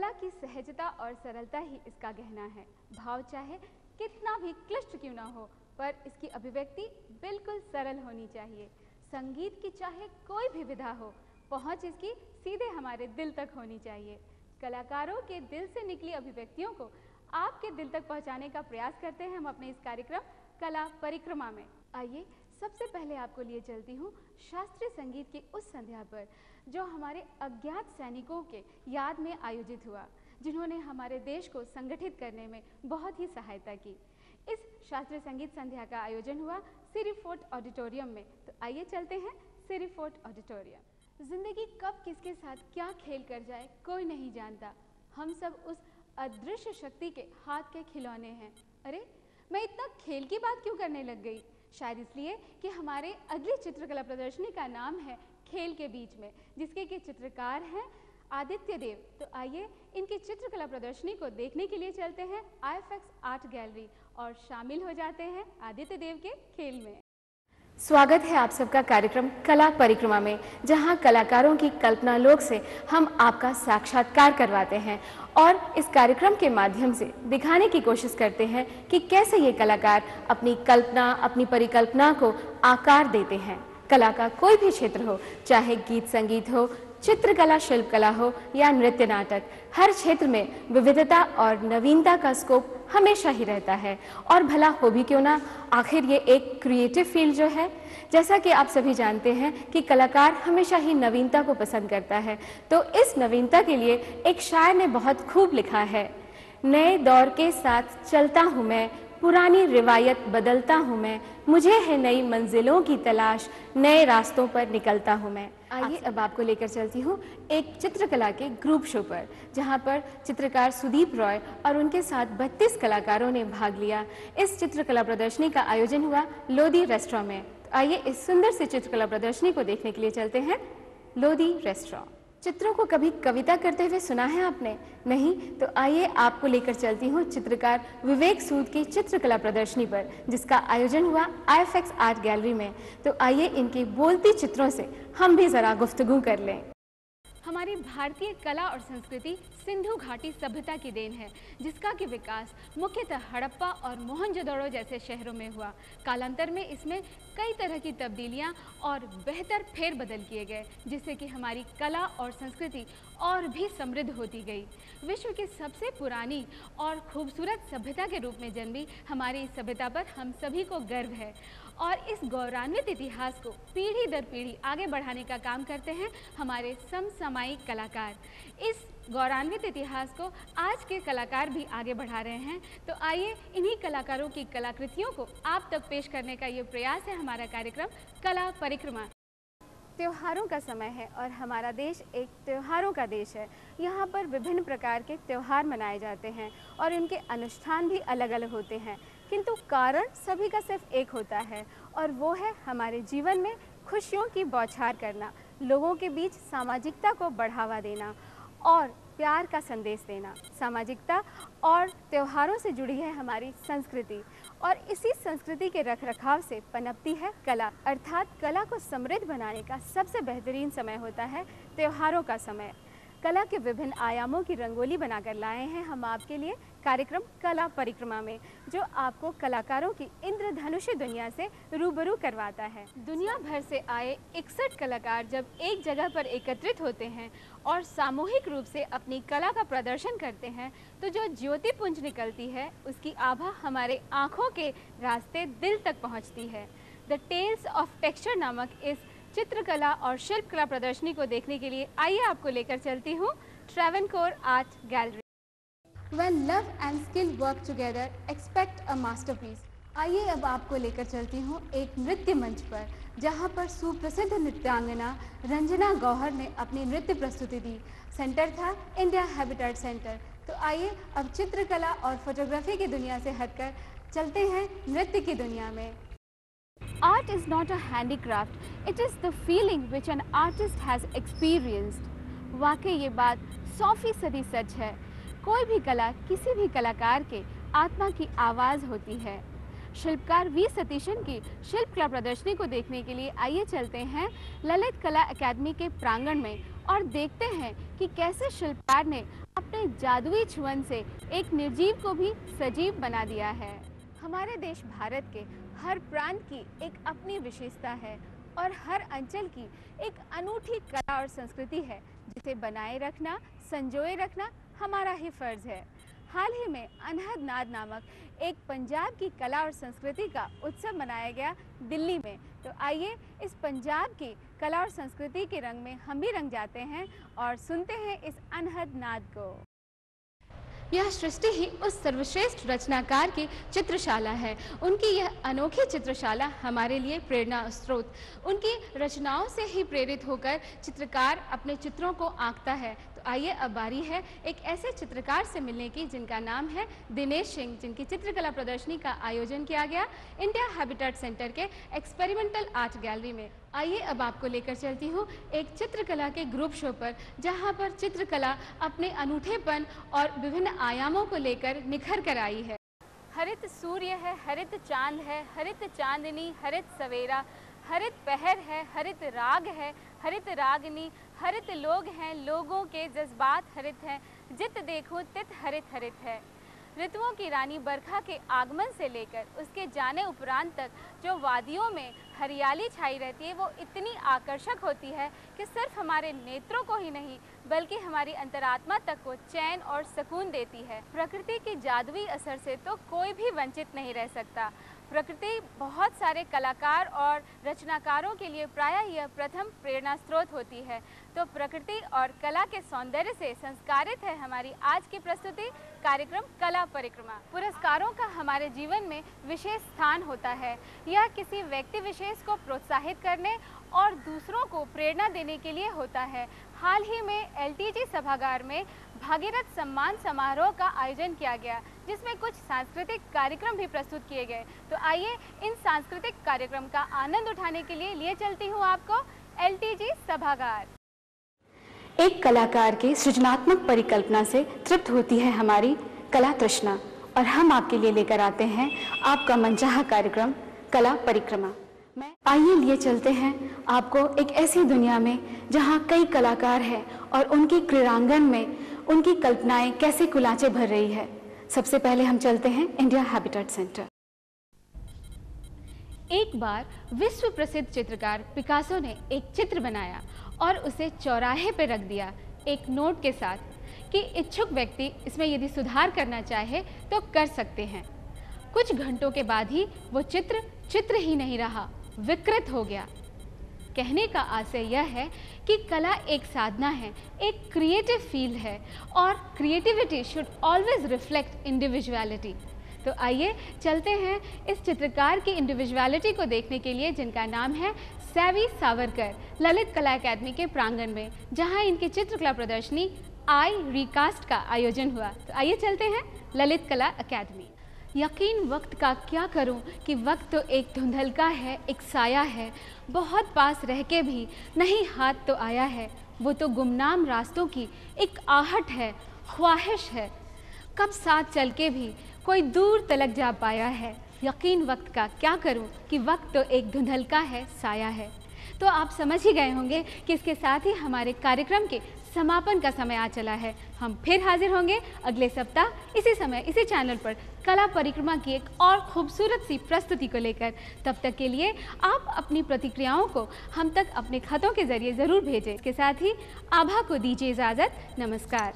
कला की सहजता और सरलता ही इसका गहना है। भाव चाहे कितना भी क्लिष्ट क्यों ना हो, पर इसकी अभिव्यक्ति बिल्कुल सरल होनी चाहिए। संगीत की चाहे कोई भी विधा हो, पहुंच इसकी सीधे हमारे दिल तक होनी चाहिए। कलाकारों के दिल से निकली अभिव्यक्तियों को आपके दिल तक पहुंचाने का प्रयास करते हैं हम अपने इस कार्यक्रम कला परिक्रमा में। आइए सबसे पहले आपको लिए चलती हूँ शास्त्रीय संगीत की उस संध्या पर जो हमारे अज्ञात सैनिकों के याद में आयोजित हुआ, जिन्होंने हमारे देश को संगठित करने में बहुत ही सहायता की। इस शास्त्रीय संगीत संध्या का आयोजन हुआ सिरी फोर्ट ऑडिटोरियम में। तो आइए चलते हैं सिरी फोर्ट ऑडिटोरियम। जिंदगी कब किसके साथ क्या खेल कर जाए कोई नहीं जानता। हम सब उस अदृश्य शक्ति के हाथ के खिलौने हैं। अरे मैं इतना खेल की बात क्यों करने लग गई? शायद इसलिए कि हमारे अगली चित्रकला प्रदर्शनी का नाम है खेल के बीच में, जिसके के चित्रकार हैं आदित्य देव। तो आइए इनकी चित्रकला प्रदर्शनी को देखने के लिए चलते हैं IFX आर्ट गैलरी और शामिल हो जाते हैं आदित्य देव के खेल में। स्वागत है आप सबका कार्यक्रम कला परिक्रमा में, जहां कलाकारों की कल्पना लोक से हम आपका साक्षात्कार करवाते हैं और इस कार्यक्रम के माध्यम से दिखाने की कोशिश करते हैं कि कैसे ये कलाकार अपनी कल्पना, अपनी परिकल्पना को आकार देते हैं। कला का कोई भी क्षेत्र हो, चाहे गीत संगीत हो, चित्रकला, शिल्पकला हो या नृत्य नाटक, हर क्षेत्र में विविधता और नवीनता का स्कोप हमेशा ही रहता है। और भला हो भी क्यों ना, आखिर ये एक क्रिएटिव फील्ड जो है, जैसा कि आप सभी जानते हैं कि कलाकार हमेशा ही नवीनता को पसंद करता है। तो इस नवीनता के लिए एक शायर ने बहुत खूब लिखा है, नए दौर के साथ चलता हूँ मैं, पुरानी रिवायत बदलता हूँ मैं, मुझे है नई मंजिलों की तलाश, नए रास्तों पर निकलता हूँ मैं। आइए अब आपको लेकर चलती हूँ एक चित्रकला के ग्रुप शो पर, जहाँ पर चित्रकार सुदीप रॉय और उनके साथ 32 कलाकारों ने भाग लिया। इस चित्रकला प्रदर्शनी का आयोजन हुआ लोधी रेस्टोरेंट में। तो आइए इस सुंदर सी चित्रकला प्रदर्शनी को देखने के लिए चलते हैं लोधी रेस्टोरेंट। चित्रों को कभी कविता करते हुए सुना है आपने? नहीं? तो आइए आपको लेकर चलती हूँ चित्रकार विवेक सूद की चित्रकला प्रदर्शनी पर, जिसका आयोजन हुआ IFX आर्ट गैलरी में। तो आइए इनकी बोलती चित्रों से हम भी जरा गुफ्तगू कर लें। हमारी भारतीय कला और संस्कृति सिंधु घाटी सभ्यता की देन है, जिसका कि विकास मुख्यतः हड़प्पा और मोहनजोदड़ो जैसे शहरों में हुआ। कालांतर में इसमें कई तरह की तब्दीलियां और बेहतर फेरबदल किए गए, जिससे कि हमारी कला और संस्कृति और भी समृद्ध होती गई। विश्व की सबसे पुरानी और खूबसूरत सभ्यता के रूप में जन्मी हमारी इस सभ्यता पर हम सभी को गर्व है और इस गौरवान्वित इतिहास को पीढ़ी दर पीढ़ी आगे बढ़ाने का काम करते हैं हमारे समसामयिक कलाकार। इस गौरवान्वित इतिहास को आज के कलाकार भी आगे बढ़ा रहे हैं। तो आइए इन्हीं कलाकारों की कलाकृतियों को आप तक पेश करने का ये प्रयास है हमारा कार्यक्रम कला परिक्रमा। त्योहारों का समय है और हमारा देश एक त्योहारों का देश है। यहाँ पर विभिन्न प्रकार के त्योहार मनाए जाते हैं और इनके अनुष्ठान भी अलग अलग होते हैं, किंतु कारण सभी का सिर्फ एक होता है और वो है हमारे जीवन में खुशियों की बौछार करना, लोगों के बीच सामाजिकता को बढ़ावा देना और प्यार का संदेश देना। सामाजिकता और त्योहारों से जुड़ी है हमारी संस्कृति और इसी संस्कृति के रखरखाव से पनपती है कला। अर्थात कला को समृद्ध बनाने का सबसे बेहतरीन समय होता है त्योहारों का समय। कला के विभिन्न आयामों की रंगोली बनाकर लाए हैं हम आपके लिए कार्यक्रम कला परिक्रमा में, जो आपको कलाकारों की इंद्रधनुषी दुनिया से रूबरू करवाता है। दुनिया भर से आए 61 कलाकार जब एक जगह पर एकत्रित होते हैं और सामूहिक रूप से अपनी कला का प्रदर्शन करते हैं, तो जो ज्योति पुंज निकलती है उसकी आभा हमारे आँखों के रास्ते दिल तक पहुँचती है। द टेल्स ऑफ टेक्सचर नामक इस चित्रकला और शिल्पकला प्रदर्शनी को देखने के लिए आइए आपको लेकर चलती हूँ Travancore art gallery. When love and skill work together, expect a masterpiece। आइए अब आपको लेकर चलती हूँ एक नृत्य मंच पर, जहाँ पर सुप्रसिद्ध नृत्यांगना रंजना गौहर ने अपनी नृत्य प्रस्तुति दी। सेंटर था इंडिया हैबिटेट सेंटर। तो आइए अब चित्रकला और फोटोग्राफी की दुनिया से हटकर चलते हैं नृत्य की दुनिया में। Art is not a handicraft, it is the feeling which an artist has experienced। वाकई ये बात 100% सच है। कोई भी कला किसी भी कलाकार के आत्मा की आवाज़ होती है। शिल्पकार वी सतीशन की शिल्पकला प्रदर्शनी को देखने के लिए आइए चलते हैं ललित कला अकादमी के प्रांगण में और देखते हैं कि कैसे शिल्पकार ने अपने जादुई छुअन से एक निर्जीव को भी सजीव बना दिया है। हमारे देश भारत के हर प्रांत की एक अपनी विशेषता है और हर अंचल की एक अनूठी कला और संस्कृति है, जिसे बनाए रखना, संजोए रखना हमारा ही फर्ज है। हाल ही में अनहद नाद नामक एक पंजाब की कला और संस्कृति का उत्सव मनाया गया दिल्ली में। तो आइए इस पंजाब की कला और संस्कृति के रंग में हम भी रंग जाते हैं और सुनते हैं इस अनहद नाद को। यह सृष्टि ही उस सर्वश्रेष्ठ रचनाकार की चित्रशाला है। उनकी यह अनोखी चित्रशाला हमारे लिए प्रेरणा स्रोत। उनकी रचनाओं से ही प्रेरित होकर चित्रकार अपने चित्रों को आंकता है। तो आइए अब बारी है एक ऐसे चित्रकार से मिलने की जिनका नाम है दिनेश सिंह, जिनकी चित्रकला प्रदर्शनी का आयोजन किया गया इंडिया हैबिटेट सेंटर के एक्सपेरिमेंटल आर्ट गैलरी में। आइए अब आपको लेकर चलती हूँ एक चित्रकला के ग्रुप शो पर, जहाँ पर चित्रकला अपने अनूठेपन और विभिन्न आयामों को लेकर निखर कर आई है। हरित सूर्य है, हरित चांद है, हरित चांदनी, हरित सवेरा, हरित पहर है, हरित राग है, हरित रागनी, हरित लोग हैं, लोगों के जज्बात हरित हैं, जित देखो तित हरित हरित है। ऋतुओं की रानी बरखा के आगमन से लेकर उसके जाने उपरांत तक जो वादियों में हरियाली छाई रहती है, वो इतनी आकर्षक होती है कि सिर्फ हमारे नेत्रों को ही नहीं बल्कि हमारी अंतरात्मा तक को चैन और सुकून देती है। प्रकृति के जादुई असर से तो कोई भी वंचित नहीं रह सकता। प्रकृति बहुत सारे कलाकार और रचनाकारों के लिए प्रायः यह प्रथम प्रेरणा स्रोत होती है। तो प्रकृति और कला के सौंदर्य से संस्कारित है हमारी आज की प्रस्तुति कार्यक्रम कला परिक्रमा। पुरस्कारों का हमारे जीवन में विशेष स्थान होता है। यह किसी व्यक्ति विशेष को प्रोत्साहित करने और दूसरों को प्रेरणा देने के लिए होता है। हाल ही में LTG सभागार में भागीरथ सम्मान समारोह का आयोजन किया गया, जिसमें कुछ सांस्कृतिक कार्यक्रम भी प्रस्तुत किए गए। तो आइए इन सांस्कृतिक कार्यक्रम का आनंद उठाने के लिए चलती हूँ आपको LTG सभागार। एक कलाकार की सृजनात्मक परिकल्पना से तृप्त होती है हमारी कला तृष्णा, और हम आपके लिए लेकर आते हैं आपका मनचाहा कार्यक्रम कला परिक्रमा। आइए लिए चलते हैं आपको एक ऐसी दुनिया में जहां कई कलाकार हैं और उनके क्रीड़ांगन में उनकी कल्पनाएं कैसे कुलांचे भर रही है। सबसे पहले हम चलते हैं इंडिया हैबिटेट सेंटर। एक बार विश्व प्रसिद्ध चित्रकार पिकासो ने एक चित्र बनाया और उसे चौराहे पर रख दिया एक नोट के साथ कि इच्छुक व्यक्ति इसमें यदि सुधार करना चाहे तो कर सकते हैं। कुछ घंटों के बाद ही वो चित्र ही नहीं रहा, विकृत हो गया। कहने का आशय यह है कि कला एक साधना है, एक क्रिएटिव फील्ड है और creativity should always reflect individuality. तो आइए चलते हैं इस चित्रकार की इंडिविजुअलिटी को देखने के लिए, जिनका नाम है सैवी सावरकर, ललित कला अकादमी के प्रांगण में, जहां इनकी चित्रकला प्रदर्शनी आई रिकास्ट का आयोजन हुआ। तो आइए चलते हैं ललित कला अकादमी। यकीन वक्त का क्या करूं कि वक्त तो एक धुंधलका है, एक साया है, बहुत पास रह के भी नहीं हाथ तो आया है। वो तो गुमनाम रास्तों की एक आहट है, ख्वाहिश है, कब साथ चल के भी कोई दूर तलक जा पाया है। यकीन वक्त का क्या करूं कि वक्त तो एक धुंधलका है, साया है। तो आप समझ ही गए होंगे कि इसके साथ ही हमारे कार्यक्रम के समापन का समय आ चला है। हम फिर हाजिर होंगे अगले सप्ताह इसी समय इसी चैनल पर कला परिक्रमा की एक और खूबसूरत सी प्रस्तुति को लेकर। तब तक के लिए आप अपनी प्रतिक्रियाओं को हम तक अपने खतों के जरिए ज़रूर भेजें। इसके साथ ही आभा को दीजिए इजाज़त। नमस्कार।